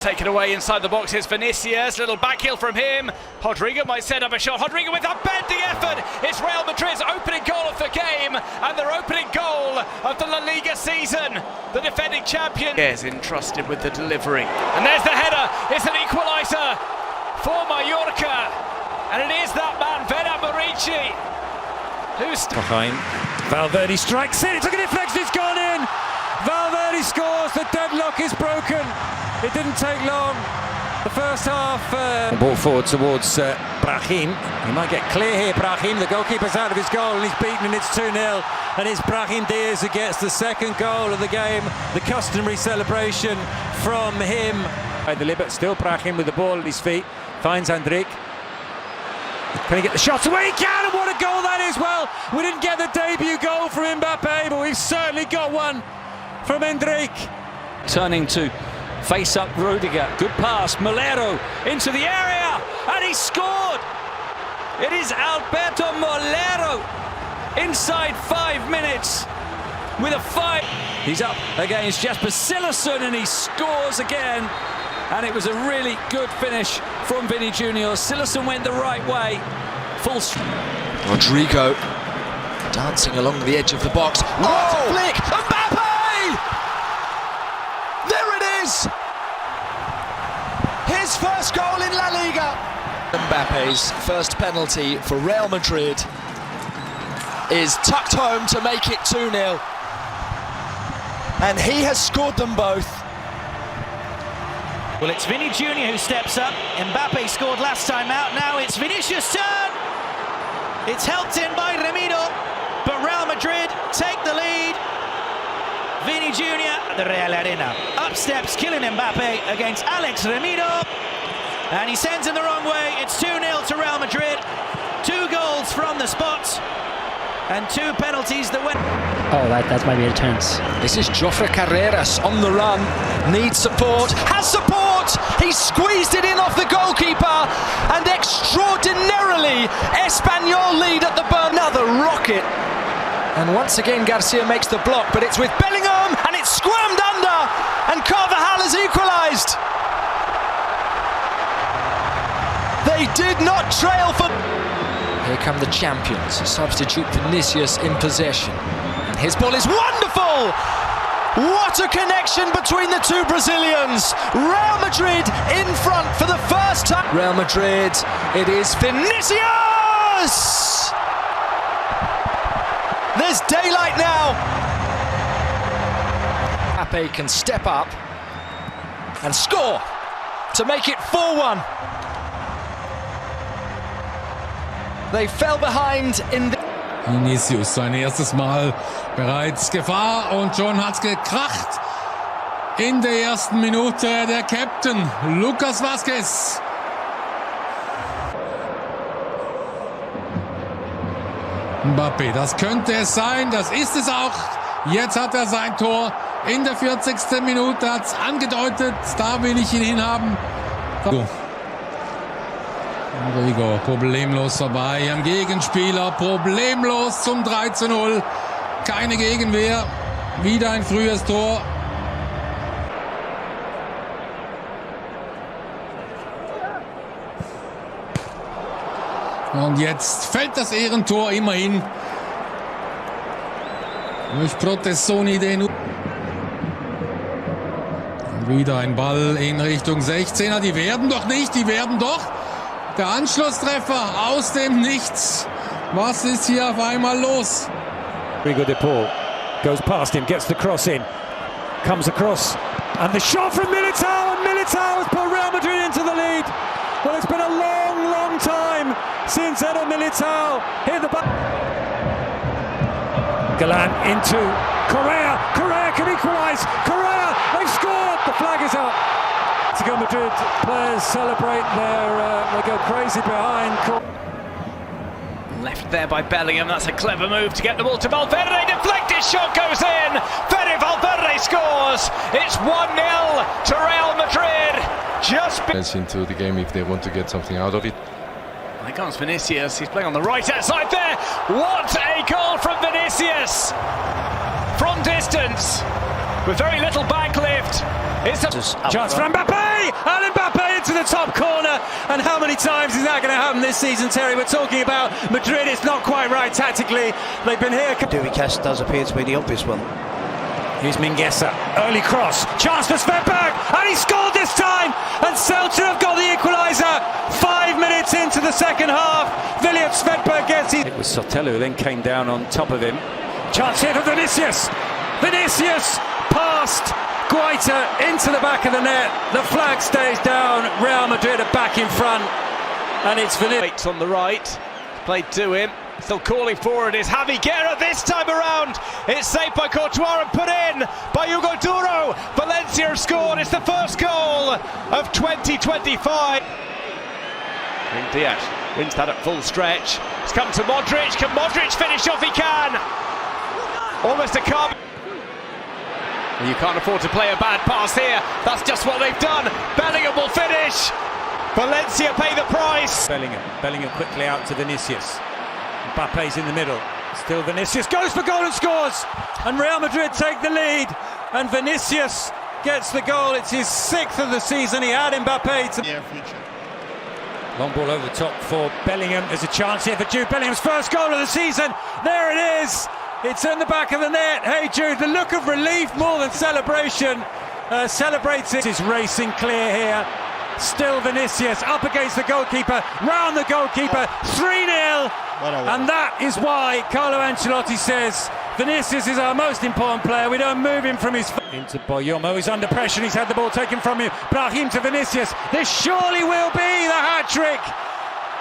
Taken away inside the box is Vinicius, little back heel from him. Rodrigo might set up a shot. Rodrigo with a bending effort. It's Real Madrid's opening goal of the game and their opening goal of the Liga season. The defending champion is entrusted with the delivery. And there's the header. It's an equaliser for Mallorca. And it is that man, Vedat Murici, who's... Valverde strikes it. It's a good deflection. It's gone in. Valverde scores. The deadlock is broken. It didn't take long. The first half. Ball forward towards Brahim. He might get clear here, Brahim. The goalkeeper's out of his goal and he's beaten and it's 2-0. And it's Brahim Diaz who gets the second goal of the game. The customary celebration from him. The Libet still Brahim with the ball at his feet. Finds Andrik. Can he get the shot away? He can, and what a goal that is! Well, we didn't get the debut goal from Mbappe, but we've certainly got one from Andrik. Turning to face up Rudiger. Good pass, Molero into the area, and he scored! It is Alberto Molero inside 5 minutes with a fight. He's up against Jesper Cillessen and he scores again. And it was a really good finish from Vinny Jr. Cillessen went the right way. Full Rodrigo dancing along the edge of the box. What a flick! Mbappe! There it is! His first goal in La Liga. Mbappe's first penalty for Real Madrid is tucked home to make it 2-0. And he has scored them both. Well, it's Vinny Jr. who steps up. Mbappe scored last time out. Now it's Vinicius' turn. It's helped in by Remiro, but Real Madrid take the lead. Vinny Jr. at the Real Arena. Up steps Kylian Mbappe against Alex Remiro. And he sends him the wrong way. It's 2-0 to Real Madrid. 2 goals from the spot. And 2 penalties that went... Oh, that might be intense. This is Jofre Carreras on the run. Needs support. Has support! He squeezed it in off the goalkeeper. And extraordinarily, Espanyol lead at the burn. Another rocket. And once again, Garcia makes the block. But it's with Bellingham. And it's squirmed under. And Carvajal has equalised. They did not trail for... Here come the champions. Substitute Vinicius in possession. And his ball is wonderful! What a connection between the two Brazilians. Real Madrid in front for the first time. Real Madrid, it is Vinicius! There's daylight now. Mbappe can step up and score to make it 4-1. They fell behind in the... Vinicius, sein erstes Mal bereits Gefahr und schon hat's gekracht. In der ersten Minute der Captain Lucas Vázquez. Mbappe, das könnte es sein, das ist es auch. Jetzt hat er sein Tor in der 40. Minute, hat's angedeutet, da will ich ihn hinhaben. Rodrigo problemlos vorbei am Gegenspieler, problemlos zum 3:0. Keine Gegenwehr, wieder ein frühes Tor. Und jetzt fällt das Ehrentor immerhin durch Protessoni den. Wieder ein Ball in Richtung 16er, die werden doch nicht, die werden doch. Der Anschlusstreffer aus dem Nichts. Was ist hier auf einmal los? Rodrigo de Paul goes past him, gets the cross in, comes across, and the shot from Militao, and Militao has put Real Madrid into the lead. Well, it's been a long, long time since Eder Militao hit the back. Galan into Correa. Correa can equalise. Correa, they've scored. The flag is up. Atletico Madrid players celebrate they go crazy behind. Left there by Bellingham, that's a clever move to get the ball to Valverde, deflected shot goes in, Valverde scores, it's 1-0 to Real Madrid, into the game if they want to get something out of it. Here comes Vinicius, he's playing on the right hand side there, what a goal from Vinicius, from distance, with very little back lift. It's a chance for Mbappe, and Mbappe into the top corner. And how many times is that going to happen this season, Terry? We're talking about Madrid. It's not quite right tactically. They've been here. Duicas does appear to be the obvious one. Here's Mingueza, early cross, chance for Svedberg, and he scored this time, and Celta have got the equaliser 5 minutes into the second half. William Svedberg gets it. It was Sotelo who then came down on top of him. Chance here for Vinicius. Vinicius passed Guaita into the back of the net. The flag stays down. Real Madrid are back in front, and it's Vinicius on the right, played to him. Still calling forward is Javi Guerra this time around. It's saved by Courtois and put in by Hugo Duro. Valencia have scored. It's the first goal of 2025. Diaz wins that at full stretch. It's come to Modric. Can Modric finish off? He can. Almost a carve. You can't afford to play a bad pass here. That's just what they've done. Bellingham will finish. Valencia pay the price. Bellingham quickly out to Vinicius. Mbappe's in the middle. Still Vinicius goes for goal and scores. And Real Madrid take the lead. And Vinicius gets the goal. It's his 6th of the season. He had Mbappe to... Long ball over the top for Bellingham. There's a chance here for Jude Bellingham's first goal of the season. There it is. It's in the back of the net. Hey Jude, the look of relief more than celebration. Celebrates it. Is racing clear here. Still Vinicius up against the goalkeeper, round the goalkeeper, 3-0. And that is why Carlo Ancelotti says Vinicius is our most important player. We don't move him from his... Into Boyomo, he's under pressure, he's had the ball taken from him. Brahim to Vinicius, this surely will be the hat-trick.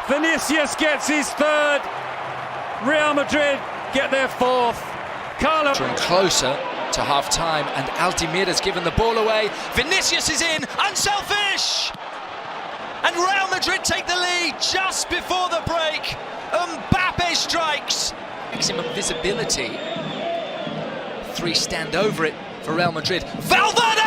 Vinicius gets his 3rd. Real Madrid get their 4th. Carlo... Closer to half-time, and Altimira's given the ball away. Vinicius is in, unselfish! And Real Madrid take the lead just before the break. Mbappe strikes. Maximum visibility. 3 stand over it for Real Madrid. Valverde!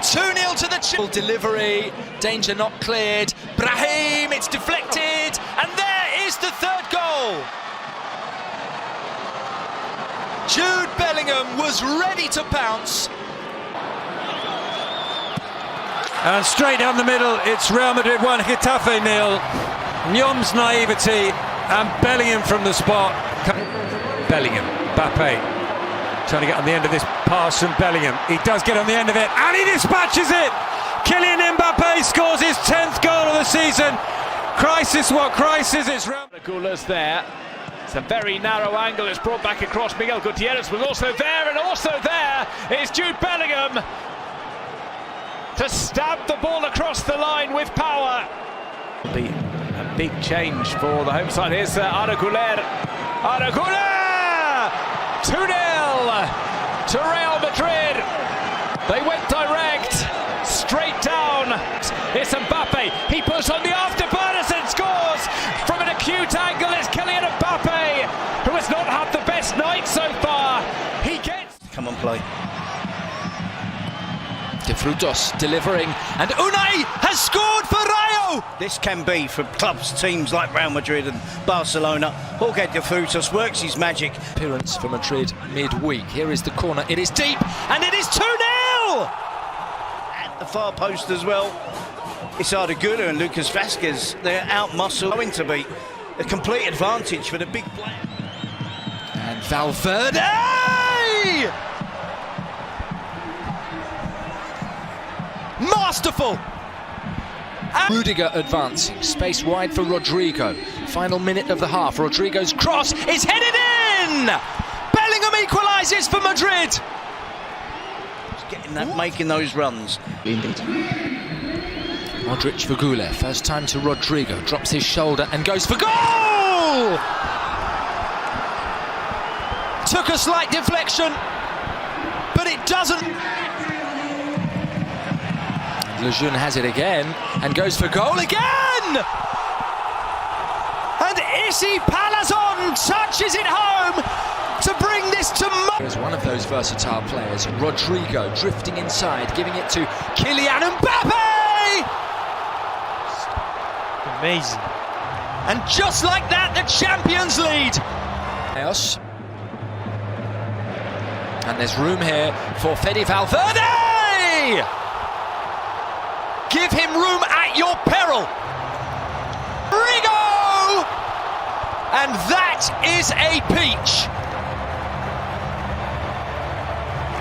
2-0 to the Chill delivery. Danger not cleared. Brahim, it's deflected. And there is the 3rd goal. Jude Bellingham was ready to pounce. And straight down the middle, it's Real Madrid 1, Getafe 0. Nyom's naivety and Bellingham from the spot. Bellingham, Mbappe, trying to get on the end of this pass from Bellingham. He does get on the end of it, and he dispatches it! Kylian Mbappe scores his 10th goal of the season. Crisis, what crisis? It's Real Goles there. It's a very narrow angle. It's brought back across. Miguel Gutierrez was also there, and also there is Jude Bellingham to stab the ball across the line with power. A big change for the home side. Here's Arda Güler. 2-0 to Real Madrid. They went direct, straight down. It's Mbappe. He puts on the afterburners and scores from an acute angle. It's Kylian Mbappe, who has not had the best night so far. He gets... Come on, play. De Frutos delivering, and Unai has scored for Rayo! This can be for clubs, teams like Real Madrid and Barcelona. Jorge De Frutos works his magic. Appearance for Madrid midweek. Here is the corner, it is deep, and it is 2-0! At the far post as well. It's Arda Güler and Lucas Vazquez. They're out-muscled, going to be a complete advantage for the big player. And Valverde! Masterful! And Rudiger advancing, space wide for Rodrigo. Final minute of the half, Rodrigo's cross is headed in! Bellingham equalises for Madrid! Just getting that, making those runs. Indeed. Modric for Güler, first time to Rodrigo, drops his shoulder and goes for goal! Took a slight deflection, but it doesn't. Lejeune has it again and goes for goal again! And Issy Palazon touches it home to bring this to... As one of those versatile players, Rodrigo drifting inside, giving it to Kylian Mbappe! Amazing. And just like that, the Champions lead! Chaos. And there's room here for Fede Valverde! Give him room at your peril! Rigo! And that is a peach!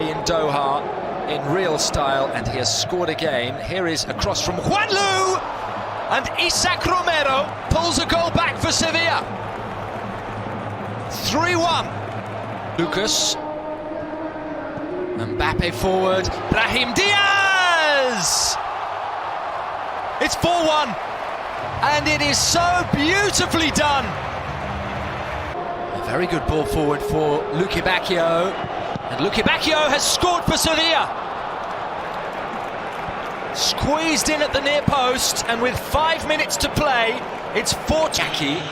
In Doha, in real style, and he has scored again. Here is a cross from Juanlu! And Isaac Romero pulls a goal back for Sevilla. 3-1. Lucas. Mbappe forward. Brahim Diaz! It's 4-1. And it is so beautifully done. A very good ball forward for Luque Bacchio. And Luque Bacchio has scored for Sevilla. Squeezed in at the near post, and with 5 minutes to play, it's 4. Jackie.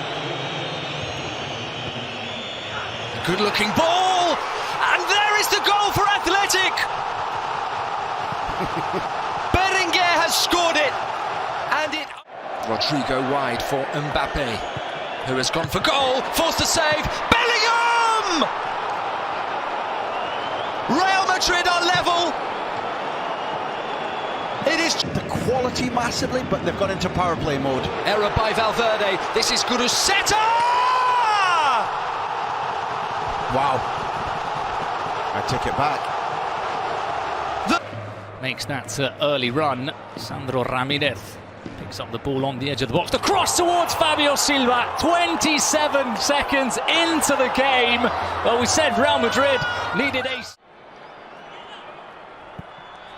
A good-looking ball, and there is the goal for Athletic. Berenguer has scored it, and it. Rodrigo wide for Mbappe, who has gone for goal, forced to save. Bellingham! Real Madrid are level. It is the quality massively, but they've gone into power play mode. Error by Valverde. This is Guruseta! Wow. I take it back. Makes that early run. Sandro Ramirez picks up the ball on the edge of the box. The cross towards Fabio Silva. 27 seconds into the game. Well, we said Real Madrid needed a...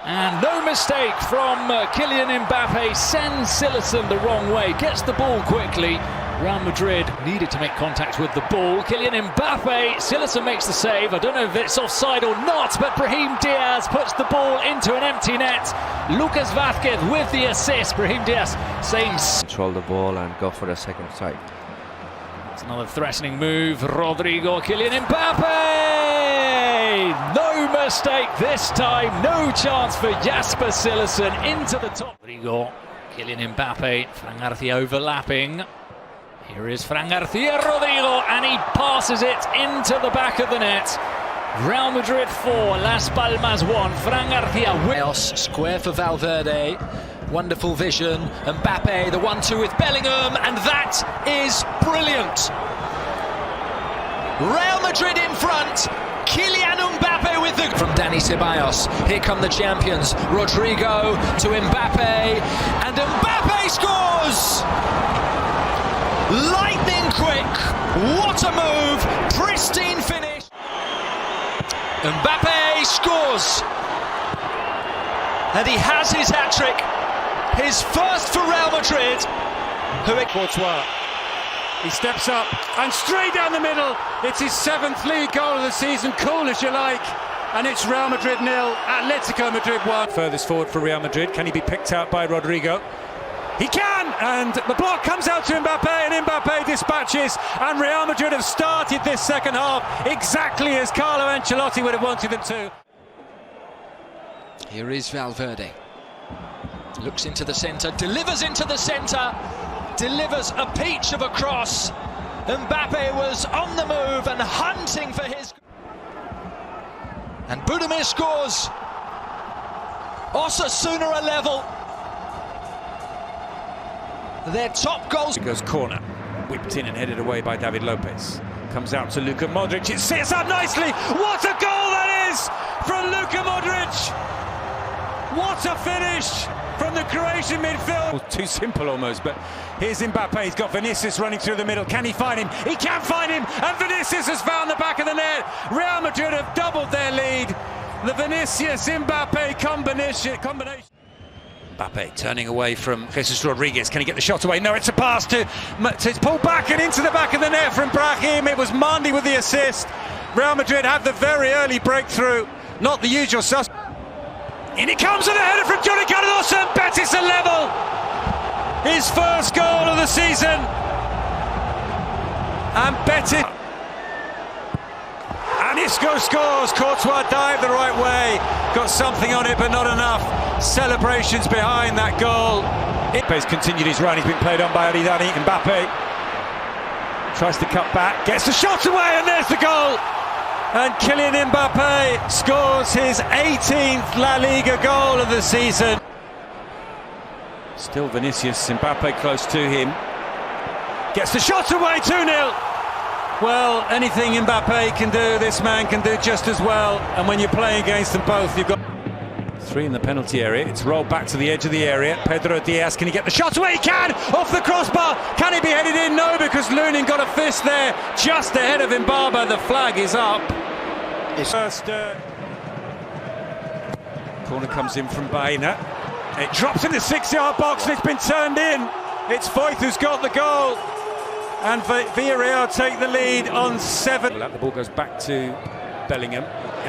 And no mistake from Kylian Mbappe, sends Silicon the wrong way, gets the ball quickly. Real Madrid needed to make contact with the ball. Kylian Mbappe, Silicon makes the save. I don't know if it's offside or not, but Brahim Diaz puts the ball into an empty net. Lucas Vázquez with the assist. Brahim Diaz saying... Control the ball and go for the second strike. It's another threatening move. Rodrigo, Kylian Mbappe! No mistake this time. No chance for Jasper Silicon into the top. Rodrigo, Kylian Mbappe, Fran Garcia overlapping. Here is Fran Garcia, Rodrigo, and he passes it into the back of the net. Real Madrid 4, Las Palmas 1. Fran Garcia wins. Square for Valverde. Wonderful vision. Mbappe, the 1-2 with Bellingham, and that is brilliant. Real Madrid in front. Kylian Mbappe with the... From Dani Ceballos. Here come the champions. Rodrigo to Mbappe, and Mbappe scores! Lightning quick. What a move. Pristine finish. Mbappe scores. And he has his hat-trick. His first for Real Madrid. Courtois. He steps up and straight down the middle. It's his 7th league goal of the season. Cool as you like. And it's Real Madrid 0, Atletico Madrid 1. Furthest forward for Real Madrid. Can he be picked out by Rodrigo? He can! And the block comes out to Mbappe, and Mbappe dispatches. And Real Madrid have started this second half exactly as Carlo Ancelotti would have wanted them to. Here is Valverde. Looks into the centre, delivers into the centre, delivers a peach of a cross. Mbappe was on the move and hunting for his... And Budimir scores. Osasuna are level. Their top goals... It goes corner, whipped in and headed away by David Lopez. Comes out to Luka Modric, it sits up nicely. What a goal that is from Luka Modric! What a finish from the Croatian midfield. Well, too simple almost, but here's Mbappe. He's got Vinicius running through the middle. Can he find him? He can find him, and Vinicius has found the back of the net. Real Madrid have doubled their lead. The Vinicius-Mbappe combination. Mbappe turning away from Jesus Rodriguez. Can he get the shot away? No, it's a pass to... It's pulled back and into the back of the net from Brahim. It was Mandi with the assist. Real Madrid have the very early breakthrough. Not the usual suspect. In it comes with a header from Johnny Carlos, and Betis are level. His first goal of the season. And Betis. And Isco scores. Courtois dived the right way. Got something on it, but not enough. Celebrations behind that goal. Mbappe's continued his run. He's been played on by Aridani. Mbappe tries to cut back, gets the shot away, and there's the goal. And Kylian Mbappe scores his 18th La Liga goal of the season. Still Vinicius, Mbappe close to him. Gets the shot away, 2-0. Well, anything Mbappe can do, this man can do just as well. And when you're playing against them both, you've got 3 in the penalty area. It's rolled back to the edge of the area. Pedro Diaz, can he get the shot away? He can! Off the crossbar. Can he be headed in? No, because Lunin got a fist there just ahead of Mbappe. The flag is up. First corner comes in from Baena. It drops in the 6-yard box and it's been turned in. It's Foyth who's got the goal. And Villarreal take the lead on 7. The ball goes back to Bellingham.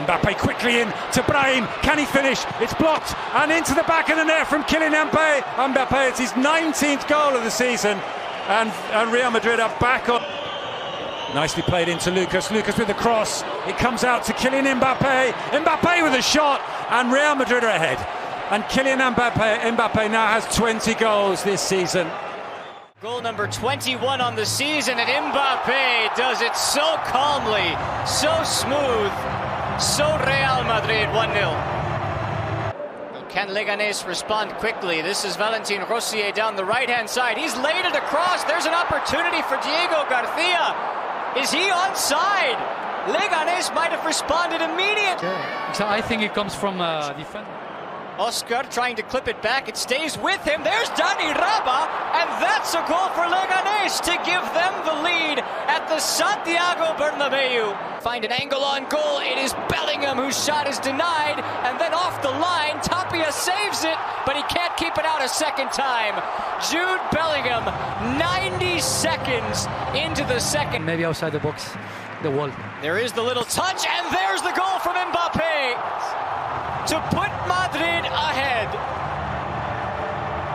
Mbappe quickly in to Brahim. Can he finish? It's blocked. And into the back of the net from Kylian Mbappe. Mbappe, it's his 19th goal of the season. And Real Madrid are back on. Nicely played into Lucas. Lucas with the cross. It comes out to Kylian Mbappe. Mbappe with a shot. And Real Madrid are ahead. And Kylian Mbappe now has 20 goals this season. Goal number 21 on the season, and Mbappe does it so calmly, so smooth, so Real Madrid 1-0. Can Leganés respond quickly? This is Valentin Rossier down the right-hand side. He's laid it across. There's an opportunity for Diego Garcia. Is he onside? Leganés might have responded immediately. So I think it comes from defense. Oscar trying to clip it back. It stays with him. There's Dani Raba, and that's a goal for Leganés to give them the lead at the Santiago Bernabeu. Find an angle on goal. It is Bellingham whose shot is denied, and then off the line, Tapia saves it, but he can't keep it out a second time. Jude Bellingham, 90 seconds into the second. Maybe outside the box, the wall. There is the little touch, and there's the goal from Mbappe to put Madrid ahead.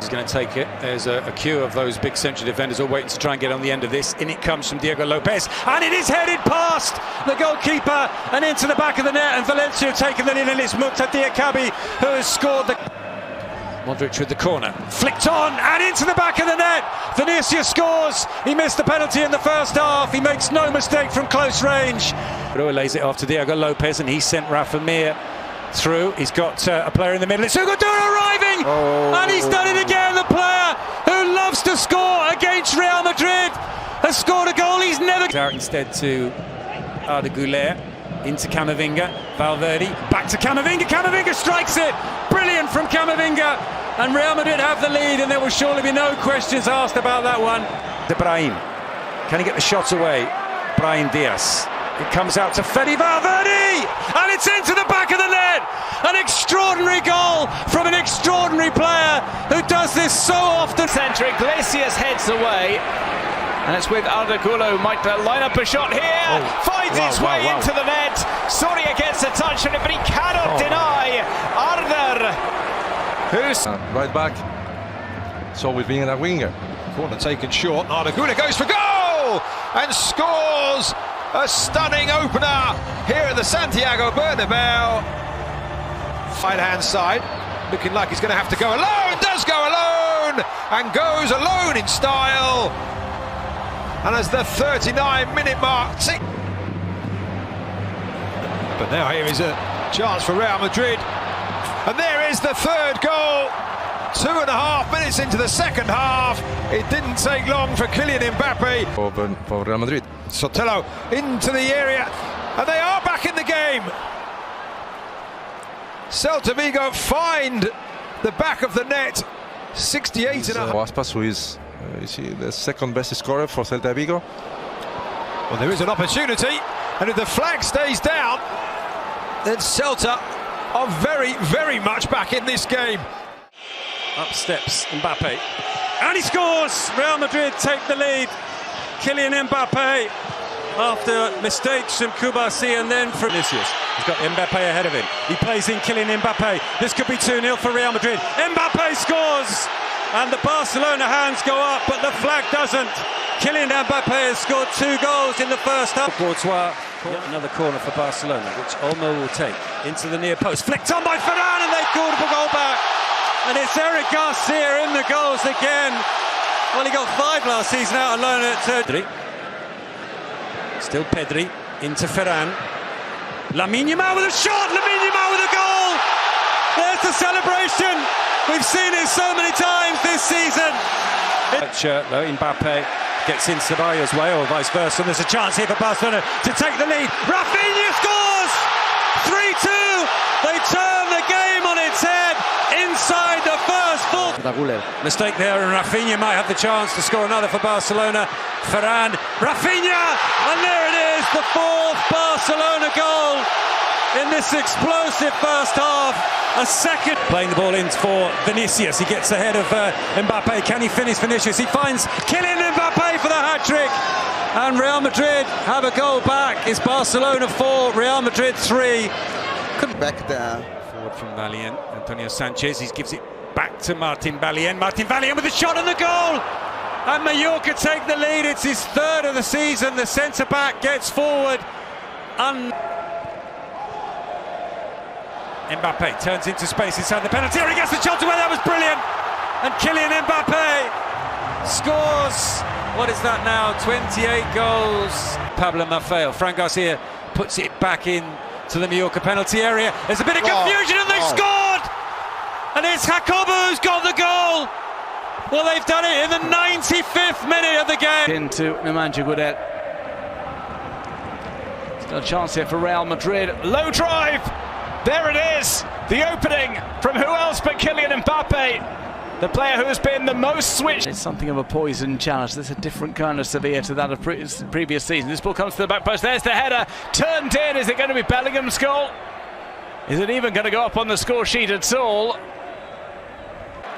He's going to take it. There's a queue of those big central defenders all waiting to try and get on the end of this. In it comes from Diego Lopez, and it is headed past the goalkeeper and into the back of the net, and Valencia have taken the lead, and it's Muqta Diakabi who has scored the... Modric with the corner, flicked on and into the back of the net. Vinicius scores. He missed the penalty in the first half. He makes no mistake from close range. Rua lays it off to Diego Lopez, and he sent Rafa Mir through. He's got a player in the middle. It's Hugo Duro arriving, and he's done it again. The player who loves to score against Real Madrid has scored a goal he's never... Out instead to Arda Güler, into Camavinga, Valverde, back to Camavinga. Camavinga strikes it. Brilliant from Camavinga, and Real Madrid have the lead, and there will surely be no questions asked about that one. De Brahim, can he get the shot away? Brahim Diaz. It comes out to Fede Valverde, and it's into the back of the net. An extraordinary goal from an extraordinary player who does this so often. Centre, Iglesias heads away, and it's with Arda Güler who might line up a shot here. Finds its way into the net. Soria gets a touch on it, but he cannot deny Arda, who's right back. So we're being a winger. Corner taken short. Arda Güler goes for goal and scores. A stunning opener here at the Santiago Bernabeu. Right-hand side, looking like he's going to have to go alone. Does go alone and goes alone in style. And as the 39-minute mark. But now here is a chance for Real Madrid. And there is the third goal. 2.5 minutes into the second half. It didn't take long for Kylian Mbappe. For Real Madrid. Sotelo into the area, and they are back in the game. Celta Vigo find the back of the net. 68 and a half. Aspas, who is the second best scorer for Celta Vigo. Well, there is an opportunity, and if the flag stays down, then Celta are very, very much back in this game. Up steps Mbappe, and he scores. Real Madrid take the lead. Kylian Mbappe, after mistakes from Kubasi and then from Vinicius. He's got Mbappe ahead of him. He plays in Kylian Mbappe. This could be 2-0 for Real Madrid. Mbappe scores, and the Barcelona hands go up, but the flag doesn't. Kylian Mbappe has scored 2 goals in the first half. Courtois, another corner for Barcelona, which Olmo will take into the near post. Flicked on by Ferran, and they called a goal back. And it's Eric Garcia in the goals again. Well, he got 5 last season out on loan at Pedri. Still Pedri into Ferran. Lamine Yamal with a shot, Lamine Yamal with a goal! There's the celebration! We've seen it so many times this season! Mbappe gets in Ceballos' way or vice versa, and there's a chance here for Barcelona to take the lead. Rafinha scores! 3-2! They turn the game on its head inside the first full. Mistake there, and Rafinha might have the chance to score another for Barcelona. Ferran, Rafinha, and there it is, the fourth Barcelona goal in this explosive first half. A second. Playing the ball in for Vinicius. He gets ahead of Mbappe. Can he finish Vinicius? He finds Kylian Mbappe for the hat-trick. And Real Madrid have a goal back. It's Barcelona 4, Real Madrid 3. Back there. Forward from Valiant. Antonio Sanchez. He gives it back to Martin Valiant. Martin Valiant with a shot and the goal. And Mallorca take the lead. It's his third of the season. The centre-back gets forward. Mbappe turns into space inside the penalty area. He gets the shot away. That was brilliant. And Kylian Mbappe scores. What is that now? 28 goals. Pablo Maffeo. Fran Garcia puts it back in to the Mallorca penalty area. There's a bit of confusion and they've scored. And it's Jacobo who's got the goal. Well, they've done it in the 95th minute of the game. Into Nemanja Gudet. Still a chance here for Real Madrid. Low drive. There it is, the opening from who else but Kylian Mbappe, the player who has been the most switched. It's something of a poison challenge. There's a different kind of severe to that of previous season. This ball comes to the back post. There's the header, turned in. Is it going to be Bellingham's goal? Is it even going to go up on the score sheet at all?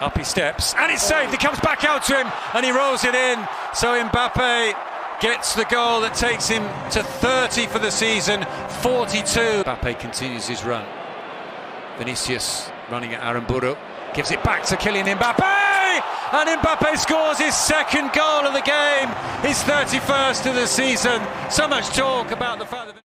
Up he steps, and it's saved. It comes back out to him, and he rolls it in. So Mbappe gets the goal that takes him to 30 for the season, 42. Mbappe continues his run. Vinicius running at Aramburu, gives it back to Kylian Mbappe, and Mbappe scores his second goal of the game, his 31st of the season. So much talk about the fact that